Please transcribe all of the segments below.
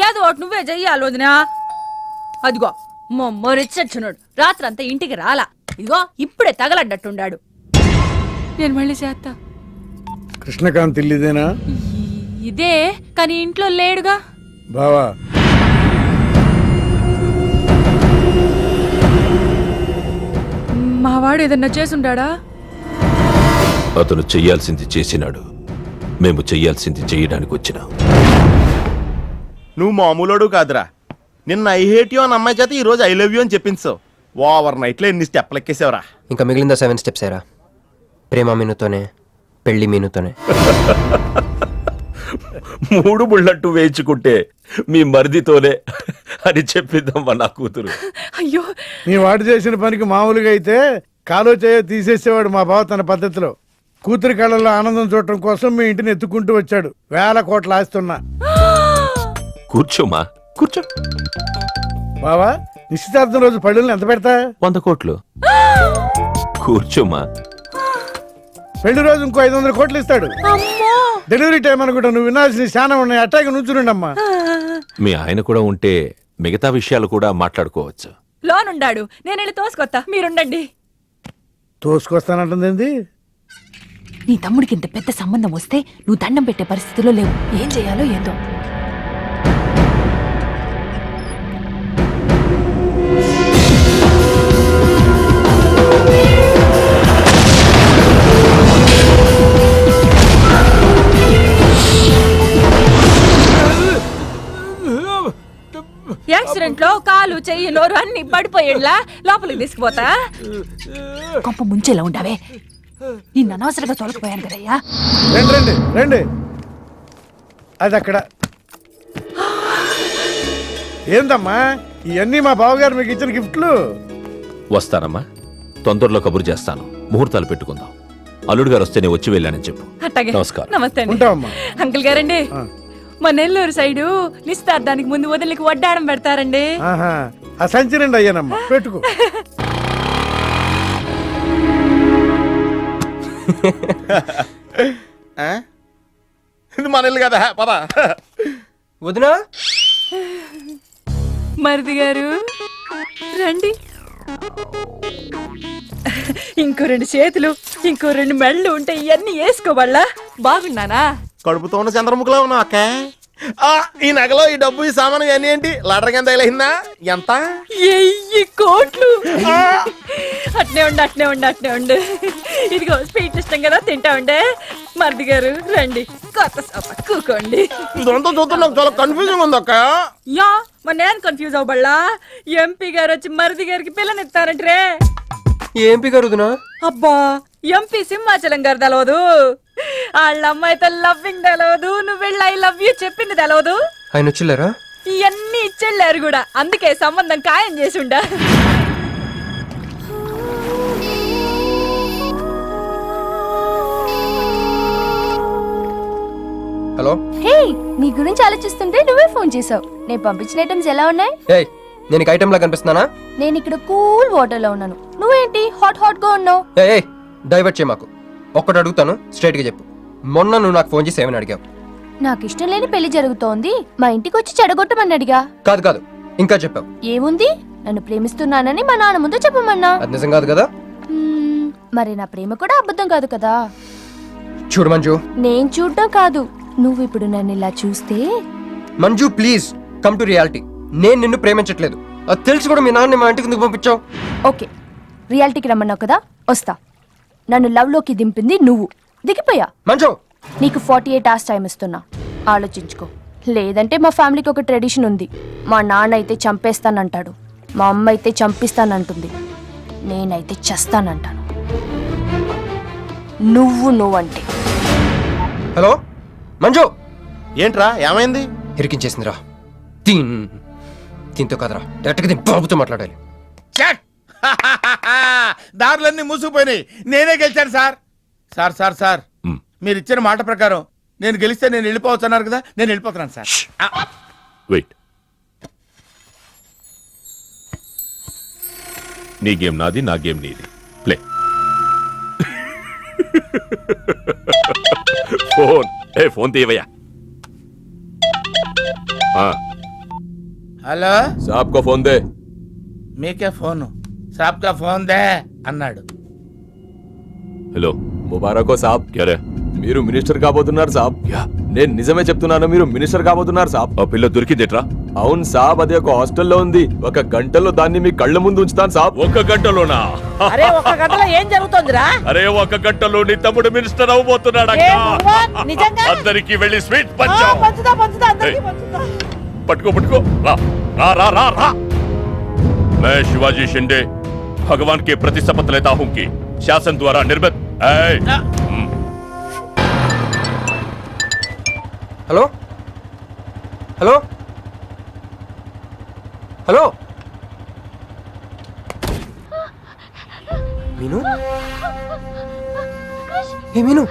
ఏదో ఒకటి నువ్వే చెయ్యాలి వదినా. అదిగో మొమ్మరిచ్చచ్చున్నాడు, రాత్రంతా ఇంటికి రాలా. ఇదిగో ఇప్పుడే తగలడ్డట్టుండాడు. నేను మళ్ళీ చేస్తా. కృష్ణకాంత్ ఇల్లుదేనా? ఇదే, కానీ ఇంట్లో లేడుగా. బావా, మావాడు ఏదన్నా చేసుండాడా? అతను చెయ్యాల్సింది చేసినాడు, మేము చెయ్యాల్సింది చెయ్యడానికి వచ్చినాం. నువ్వు మామూలుడు కాదురా. నిన్న ఐ హేట్ యూ అని అమ్మాయి చేత ఈ రోజు ఐ లవ్ యూ అని చెప్పించావు. ఓవర్ నైట్ లో ఎన్ని స్టెప్లు ఎక్కేసావురా. ఇంకా మిగిలిందా 7 స్టెప్స్ ఏరా? ప్రేమ మీనుతోనే, పెళ్లి మీనుతోనే. 3 బుల్లట్టు వేయించుకుంటే మీ మరిదితోనే అని చెప్పిద్దామా నా కూతురు. అయ్యో, మీ వాడు చేసిన పనికి మామూలుగా అయితే కాలో చేయ తీసేసేవాడు మా బావ తన పద్ధతిలో. కూతురి కళ్ళల్లో ఆనందం చూడటం కోసం మీ ఇంటిని ఎత్తుకుంటూ వచ్చాడు. 1000 కోట్లు ఆస్తున్నా. కూర్చోమా, కూర్చో. బావా, నిశ్చితార్థం రోజు పళ్ళుల్ని ఎంత పెడతా? 100 కోట్లు. కూర్చోమా. పెళ్లి రోజు ఇంకో 500 కోట్లు ఇస్తాడు. డెలివరీ టైం అనుకుంటా. నువ్వు వినాల్సిన చాలా ఉన్నాయి. అట్టాగే నుంచుండమ్మా. మీ ఆయన కూడా ఉంటే మిగతా విషయాలు కూడా మాట్లాడుకోవచ్చు. లోనుండాడు, నేను వెళ్ళి తోసుకొత్తా, మీరుండండి. తోసుకొస్తానంటుంది ఏంది? నీ తమ్ముడికి ఇంత పెద్ద సంబంధం వస్తే నువ్వు దండం పెట్టే పరిస్థితిలో లేవు. ఏం చేయాలో ఏందో. యాక్సిడెంట్ లో కాలు, చెయ్యి, నోరు అన్ని పడిపోయేలా లోపలికి తీసుకుపోతా. కొంప ముంచేలా ఉండవే. నిన్ను అనవసరంగా తొలగిపోయాను కదయ్యా. రండి రండి రండి. అది అక్కడ. ఏందమ్మా ఇవన్నీ? మా బావగారు మీకు ఇచ్చిన గిఫ్ట్లు. వస్తానమ్మా, తొందరలో కబురు చేస్తాను. ముహూర్తాలు పెట్టుకుందాం. అల్లుడు గారు వస్తే నేను వచ్చి వెళ్ళానని చెప్పు. అట్టాగే. నమస్కారం. నమస్తే అండి. ఉంటావమ్మా. అంకుల్ గారండి, మా నెల్లూరు సైడు నిశ్చితార్థానికి ముందు వదిలికి వడ్డాడం పెడతారండి. ఆహా, ఆ సంచి నిండి అయ్యానమ్మా, పెట్టుకో. ఇది మన ఇల్లు కదా, పదా. వదినా, మరిది గారు రండి. ఇంకో 2 చేతులు, ఇంకో 2 మెళ్ళు ఉంటే ఇవన్నీ వేసుకోవాలా? బాగున్నానా? కడుపుతో ఉన్న చంద్రముఖిలో ఉన్నావు అక్క. ఈ నగలో ఈ డబ్బు, ఈ సామాను ఇవన్నీ ఏంటి? లాటరీ కింద తగిలిందా? ఎంత? 1000 కోట్లు. అట్నే ఉండు, అట్నే ఉండు, అట్నే ఉండు. ఇదిగో స్వీట్ ఇష్టం కదా, తింటా ఉండే. మరిది గారు రండి, కొత్త సోఫా కూకోండి. ఇదంతా చూస్తే నాకు చాలా కన్ఫ్యూజన్ ఉంది అక్క. యా, మరి నేను కన్ఫ్యూజ్ అవ్వబల్లా. ఎంపీ గారు వచ్చి మరిది గారికి పిల్లనిస్తారంటే. ఏంపి గారు వదినా? అబ్బా, ఎంపీ సింహాచలం గారు తెలవదు? వాళ్ళ అమ్మాయితో లవ్వింగ్ తెలవదు, నువ్వు వెళ్ళి ఐ లవ్ యూ చెప్పింది తెలవదు. ఆయన వచ్చిల్లారా? ఇవన్నీ ఇచ్చెళ్ళారు కూడా, అందుకే సంబంధం ఖాయం చేసి ఉండా. హలో. హే, నీ గురించి ఆలోచిస్తుంటే నువ్వే ఫోన్ చేసావు. నేను పంపించిన ఐటమ్స్ ఎలా ఉన్నాయి? ఏయ్, నేను ఐటమ్ లా కనిపిస్తున్నానా? నేను ఇక్కడ కూల్ వాటర్ లో ఉన్నాను, నువ్వేంటి హాట్ హాట్ గా ఉన్నావు? ఏయ్, డైవర్ట్ చేయ మాకు. ఒక్కటి అడుగుతాను, స్ట్రైట్ గా చెప్పు. మొన్న నువ్వు నాకు ఫోన్ చేసి ఏమని అడిగావు? నాకు ఇష్టం లేని పెళ్లి జరుగుతోంది, మా ఇంటికి వచ్చి చెడగొట్టమని అడిగా. కాదు కాదు, ఇంకా చెప్పావు. ఏముంది, నన్ను ప్రేమిస్తున్నానని మా నాన్న ముందు చెప్పమన్నా. అది నిజం కాదు కదా? మరి నా ప్రేమ కూడా అబద్ధం కాదు కదా? చూడు మంజు. నేను చూడటం కాదు, నువ్వు ఇప్పుడు నన్ను ఇలా చూస్తే. Manju please come to reality. నేను నిన్ను ప్రేమించట్లేదు, అది తెలిసి కూడా మీ నాన్న మా ఇంటికి ఎందుకు పంపించావు? ఓకే, రియాలిటీకి రమ్మన్నావు కదా, వస్తా. నన్ను లవ్ లోకి దింపింది నువ్వు, దిగిపోయా. మంజు, నీకు 48 hours టైం ఇస్తున్నా, ఆలోచించుకో. లేదంటే మా ఫ్యామిలీకి ఒక ట్రెడిషన్ ఉంది. మా నాన్న అయితే చంపేస్తానంటాడు, మా అమ్మ అయితే చంపిస్తానంటుంది, నేనైతే చస్తానంటాను. నువ్వంటే. హలో మంజు. ఏంట్రా, ఏమైంది? ఇరికించేసిందిరా. దీంతో కదరా, డైరెక్ట్గా దీని బాబుతో మాట్లాడాలి. దారులన్నీ మూసుకుపోయినాయి, నేనే గెలిచాను సార్. సార్ సార్ సార్, మీరు ఇచ్చిన మాట ప్రకారం నేను గెలిస్తే నేను వెళ్ళిపోవచ్చు అన్నారు కదా, నేను వెళ్ళిపోతున్నాను సార్. వెయిట్. నీ గేమ్ నాది, నా గేమ్ నీది. ప్లే. ఫోన్ తీవయ్యా. హలో साहब को फोन दे। మీకే ఫోను సాబ్ కా ఫోన్ దే అన్నాడు. హలో ముబారక్ హో సాబ్, క్యారే మీరు మినిస్టర్ కాబోతున్నారు సాబ్. నేను నిజమే చెప్తున్నాను, మీరు మినిస్టర్ కాబోతున్నారు సాబ్. ఆ పిల్ల దొరికిందేట్రా? అవును సాబ్, అది ఒక హాస్టల్లో ఉంది. 1 గంటలో దాన్ని మీ కళ్ళ ముందు ఉంచుతాను సాబ్. 1 గంటలోనా? అరే 1 గంటలో ఏం జరుగుతోందిరా? అరే 1 గంటలో నీ తమ్ముడు మినిస్టర్ అవబోతున్నాడు ఏ నువ్వా? నిజంగా? అందరికి వెళ్ళి స్వీట్ ఆ, పంచాం. పంచుతా అందరికీ పంచుతా. पटको रा रा रा रा रा। मैं शिवाजी शिंदे भगवान के प्रति शपथ लेता हूँ कि शासन द्वारा निर्मित హలో హలో హలో మీను ఏ మీను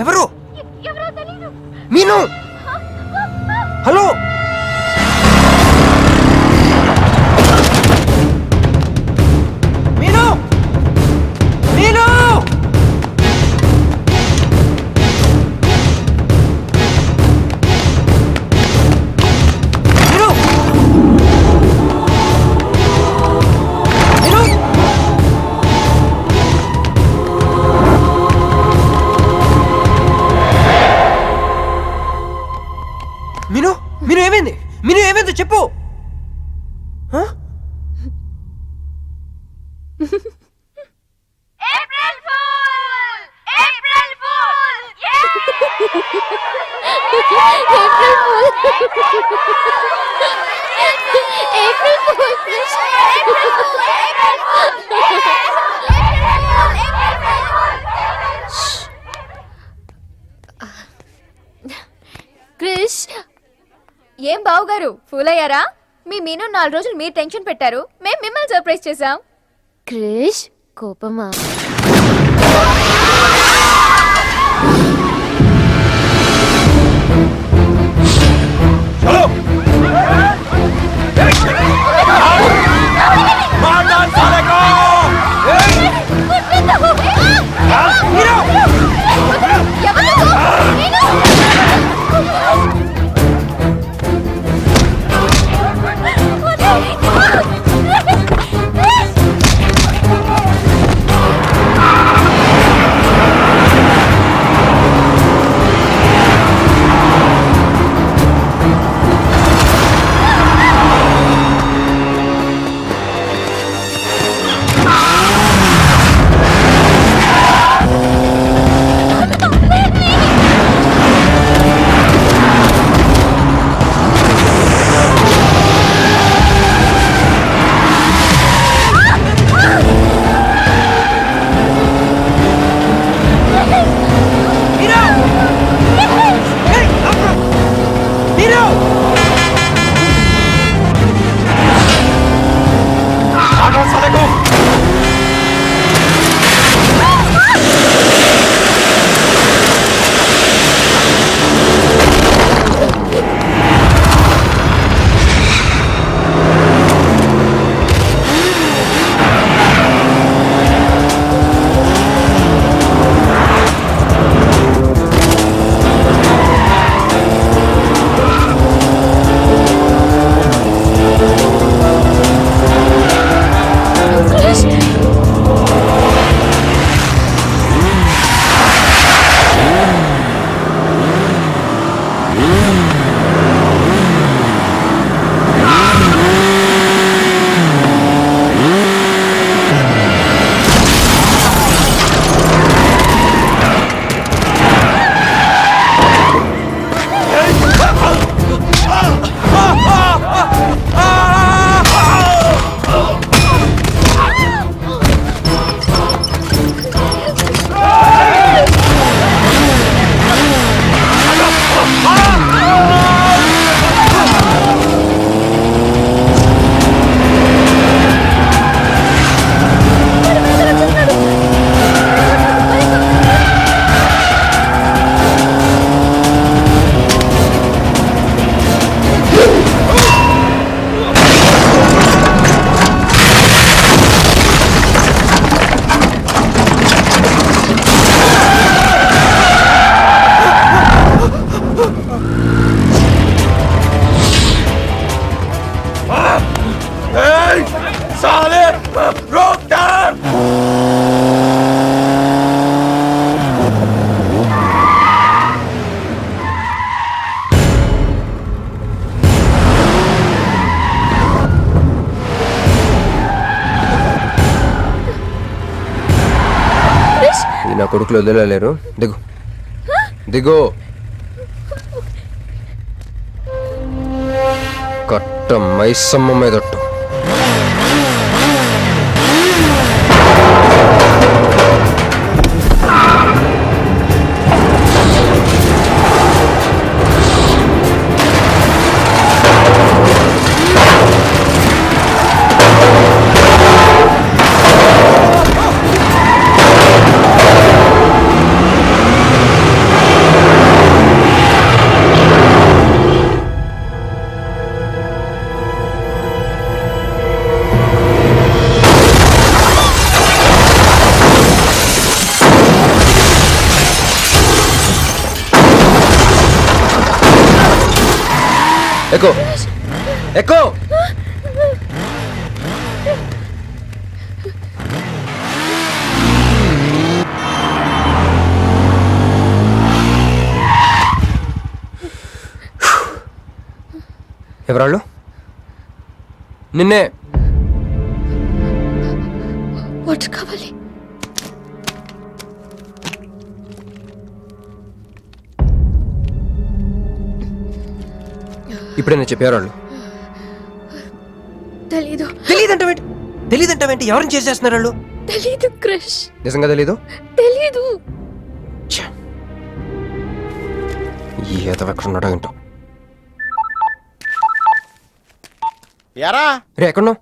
ఎవరు మీను హలో మీను మీను మీను మీను మీను మీను ఏమైంది? మీను ఏమైంది చెప్పు. హ? క్రిష్, ఏం బావగారు ఫూల్ అయ్యారా? మీ మీను 4 రోజులు మీరు టెన్షన్ పెట్టారు, మేము మిమ్మల్ని సర్ప్రైజ్ చేసాం. క్రిష్ కోపమా? కొడుకులు వదిలేలేరు. దిగు దిగు. కట్ట మైసమ్మ మీదట్టు. ఎక్కు ఎక్కు. ఎవరాళ్ళు? నిన్నే. వాటర్ కావాలి. ఇప్పుడైనా చెప్పేవాళ్ళు. తెలీదు. తెలీదంటావేంటి? ఎవరిని చేసేస్తున్నారు వాళ్ళు? తెలీదు క్రష్. నిజంగా తెలీదు? తెలీదు. ఏదో ఎక్కడ ఉన్నాడో ఏంటో. ఎరా రే ఎక్కడున్నావు?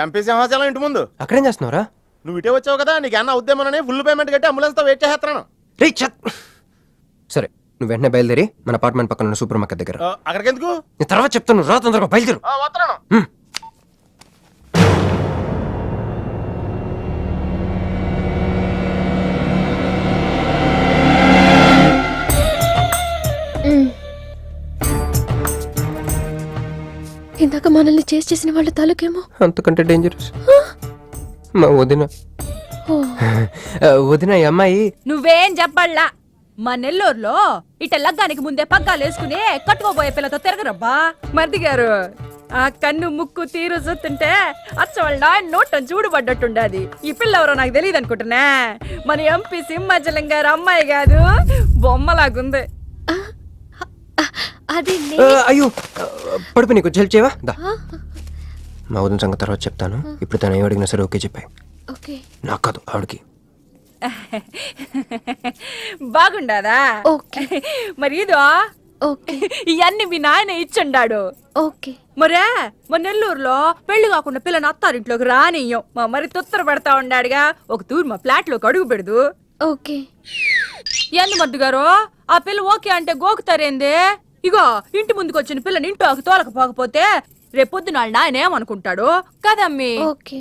ఎంపీ సింహాచలం ఇంటి ముందు. అక్కడేం చేస్తున్నావురా? నువ్వు ఇటే వచ్చావు కదా, నీకు అన్న ఉద్యమనని ఫుల్ పేమెంట్ కట్టి అంబులెన్స్ తో వెయిట్ చేస్తున్నాను. రే సరే, నువ్వు వెంటనే బయలుదేరి మన అపార్ట్మెంట్ పక్కన ఉన్న సూపర్ మార్కెట్ దగ్గర. అక్కడికి ఎందుకు? నేను తర్వాత చెప్తాను, రా తొందరగా బయలుదేరు. వస్తున్నాను. ఇందాక మనల్ని చేసిన వాళ్ళ తాలూకేమో అంతకంటే డేంజరస్ మా వదిన. వదిన ఈ అమ్మాయి. నువ్వేం చెప్పాలా? మా నెల్లూరులో ఇట లగ్గానికి ముందే పగ్గాలు వేసుకుని కట్టుకోబోయే పిల్లతో తిరగరబ్బా. మరిది గారు, ఆ కన్ను ముక్కు తీరు చూస్తుంటే అచ్చ వాళ్ళ నాయన నోటం చూడబడ్డట్టుండది. ఈ పిల్ల ఎవరో నాకు తెలియదు అనుకుంటున్నా. మన ఎంపీ సింహాచలం గారు అమ్మాయి కాదు, బొమ్మలాగుంది. అది అయ్యో పడుపు, నీకు హెల్ప్ చేయవా? దా. మా వదిన సంగతి తర్వాత చెప్తాను. ఇప్పుడు తను ఏం అడిగినా సరే ఓకే చెప్పాయి. ఓకే. నాకు కాదు, ఆవిడకి. బాగుండాదా? ఓకే. మరి ఇదో ఓకే. ఇవన్నీ మీ నాయన ఇచ్చుండాడు. ఓకే. మరే మా నెల్లూరులో పెళ్లి కాకుండా పిల్లని అత్తారింట్లోకి రానియ్యం. మా మరి తొత్తర పడతా ఉండాడుగా, ఒక తూరు మా ఫ్లాట్ లోకి అడుగు పెడదు. ఓకే. ఎందు మద్దు గారు, ఆ పిల్ల ఓకే అంటే గోకుతారేందే? ఇగో ఇంటి ముందుకు వచ్చిన పిల్లని ఇంట్లోకి తోలకపోకపోతే రేపొద్దున నాయన ఏమనుకుంటాడు కదమ్మీ? ఓకే.